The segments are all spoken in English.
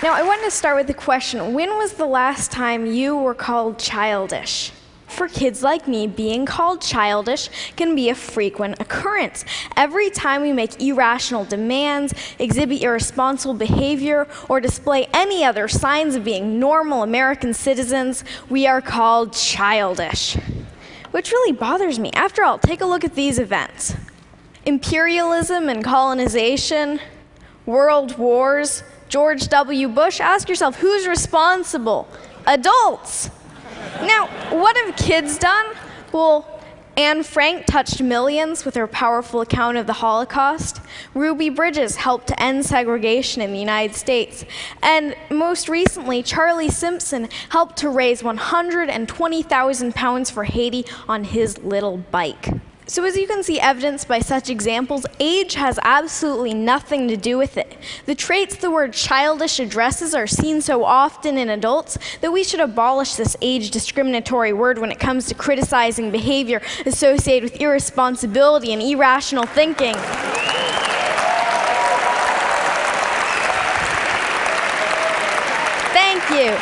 Now, I wanted to start with the question, when was the last time you were called childish? For kids like me, being called childish can be a frequent occurrence. Every time we make irrational demands, exhibit irresponsible behavior, or display any other signs of being normal American citizens, we are called childish. Which really bothers me. After all, take a look at these events. Imperialism and colonization, world wars, George W. Bush. Ask yourself, who's responsible? Adults. Now, what have kids done? Well, Anne Frank touched millions with her powerful account of the Holocaust. Ruby Bridges helped to end segregation in the United States. And most recently, Charlie Simpson helped to raise 120,000 pounds for Haiti on his little bike. So as you can see evidenced by such examples, age has absolutely nothing to do with it. The traits the word childish addresses are seen so often in adults that we should abolish this age discriminatory word when it comes to criticizing behavior associated with irresponsibility and irrational thinking. Thank you.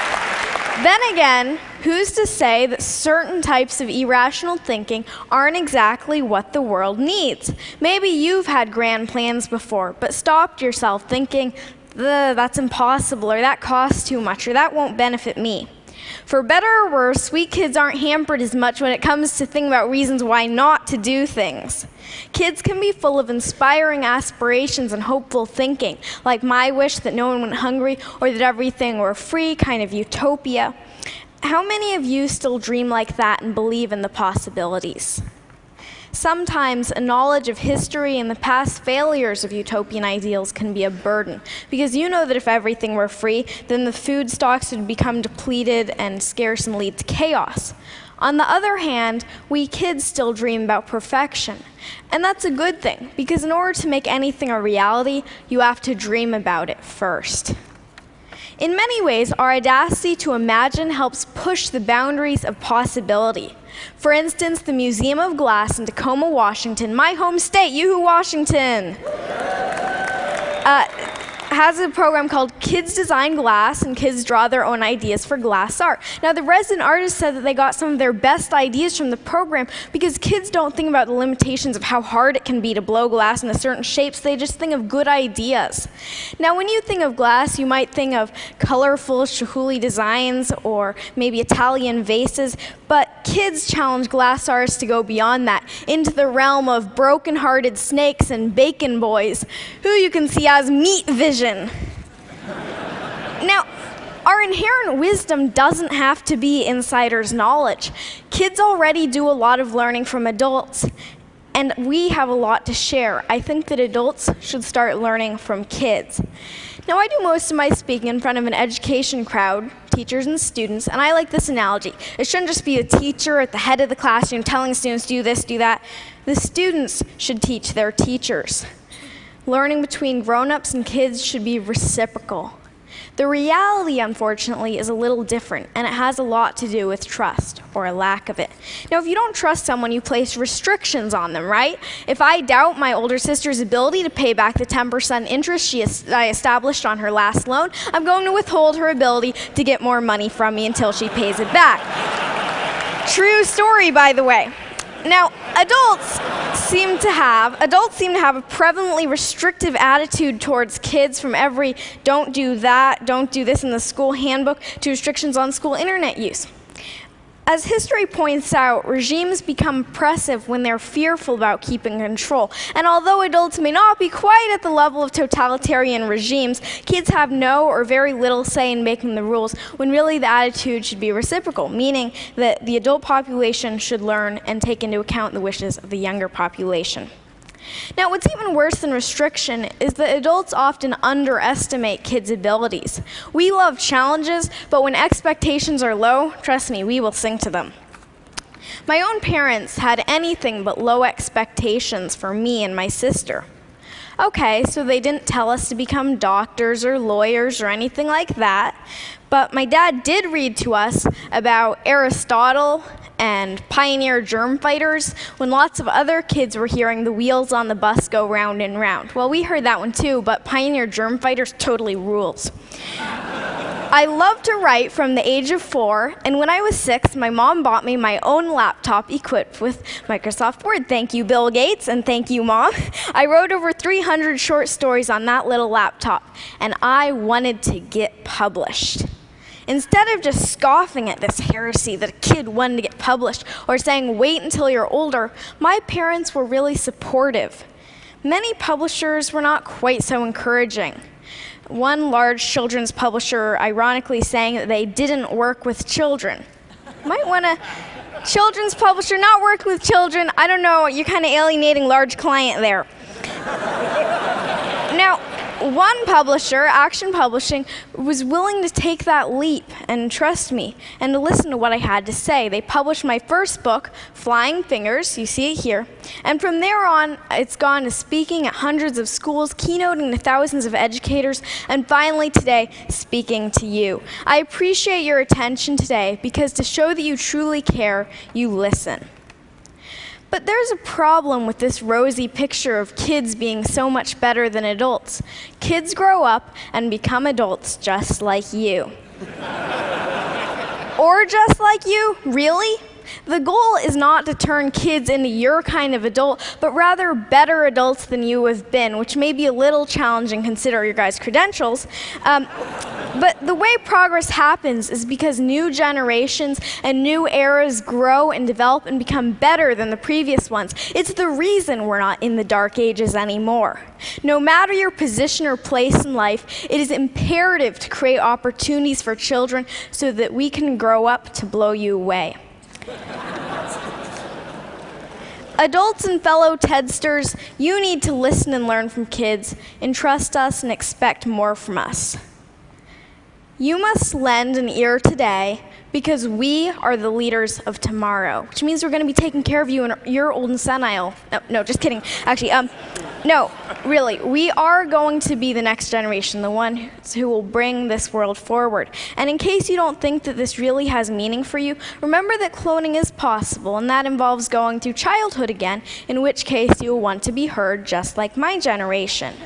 Then again, who's to say that certain types of irrational thinking aren't exactly what the world needs? Maybe you've had grand plans before, but stopped yourself thinking, that's impossible, or that costs too much, or that won't benefit me. For better or worse, we kids aren't hampered as much when it comes to thinking about reasons why not to do things. Kids can be full of inspiring aspirations and hopeful thinking, like my wish that no one went hungry or that everything were free, kind of utopia. How many of you still dream like that and believe in the possibilities? Sometimes a knowledge of history and the past failures of utopian ideals can be a burden, because you know that if everything were free, then the food stocks would become depleted and scarce and lead to chaos. On the other hand, we kids still dream about perfection. And that's a good thing, because in order to make anything a reality, you have to dream about it first. In many ways, our audacity to imagine helps push the boundaries of possibility. For instance, the Museum of Glass in Tacoma, Washington, my home state, yoo-hoo, Washington, has a program called Kids Design Glass, and kids draw their own ideas for glass art. Now, the resident artist said that they got some of their best ideas from the program because kids don't think about the limitations of how hard it can be to blow glass into certain shapes. They just think of good ideas. Now, when you think of glass, you might think of colorful chihuly designs or maybe Italian vases, but kids challenge glass artists to go beyond that, into the realm of broken-hearted snakes and bacon boys, who you can see as meat vision. Now, our inherent wisdom doesn't have to be insider's knowledge. Kids already do a lot of learning from adults, and we have a lot to share. I think that adults should start learning from kids. Now, I do most of my speaking in front of an education crowd, teachers and students, and I like this analogy. It shouldn't just be a teacher at the head of the classroom telling students, do this, do that. The students should teach their teachers. Learning between grown-ups and kids should be reciprocal. The reality, unfortunately, is a little different, and it has a lot to do with trust, or a lack of it. Now, if you don't trust someone, you place restrictions on them, right? If I doubt my older sister's ability to pay back the 10% interest I established on her last loan, I'm going to withhold her ability to get more money from me until she pays it back. True story, by the way. Now, adults seem to have a prevalently restrictive attitude towards kids, from every don't do that, don't do this in the school handbook, to restrictions on school internet use. As history points out, regimes become oppressive when they're fearful about keeping control. And although adults may not be quite at the level of totalitarian regimes, kids have no or very little say in making the rules, when really the attitude should be reciprocal, meaning that the adult population should learn and take into account the wishes of the younger population. Now, what's even worse than restriction is that adults often underestimate kids' abilities. We love challenges, but when expectations are low, trust me, we will sing to them. My own parents had anything but low expectations for me and my sister. Okay, so they didn't tell us to become doctors or lawyers or anything like that, but my dad did read to us about Aristotle and pioneer germ fighters when lots of other kids were hearing the wheels on the bus go round and round. Well, we heard that one too, but pioneer germ fighters totally rules. I love to write from the age of 4, and when I was 6, my mom bought me my own laptop equipped with Microsoft Word. Thank you, Bill Gates, and thank you, Mom. I wrote over 300 short stories on that little laptop, and I wanted to get published. Instead of just scoffing at this heresy that a kid wanted to get published or saying, wait until you're older, my parents were really supportive. Many publishers were not quite so encouraging. One large children's publisher ironically saying that they didn't work with children. Might want a children's publisher not work with children. I don't know, you're kind of alienating large client there. Now, one publisher, Action Publishing, was willing to take that leap and trust me and to listen to what I had to say. They published my first book, Flying Fingers, you see it here, and from there on, it's gone to speaking at hundreds of schools, keynoting to thousands of educators, and finally today, speaking to you. I appreciate your attention today because to show that you truly care, you listen. But there's a problem with this rosy picture of kids being so much better than adults. Kids grow up and become adults just like you. Or just like you? Really? The goal is not to turn kids into your kind of adult, but rather better adults than you have been, which may be a little challenging considering your guys' credentials. But the way progress happens is because new generations and new eras grow and develop and become better than the previous ones. It's the reason we're not in the dark ages anymore. No matter your position or place in life, it is imperative to create opportunities for children so that we can grow up to blow you away. Adults and fellow Tedsters, you need to listen and learn from kids, entrust us and expect more from us. You must lend an ear today because we are the leaders of tomorrow, which means we're going to be taking care of you in your old and senile. No, just kidding. Actually, no, really, we are going to be the next generation, the one who will bring this world forward. And in case you don't think that this really has meaning for you, remember that cloning is possible, and that involves going through childhood again, in which case you will want to be heard just like my generation.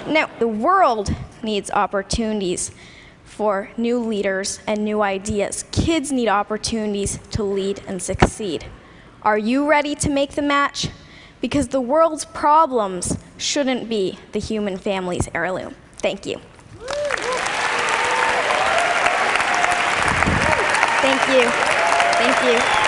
Now, the world needs opportunities for new leaders and new ideas. Kids need opportunities to lead and succeed. Are you ready to make the match? Because the world's problems shouldn't be the human family's heirloom. Thank you. Thank you. Thank you.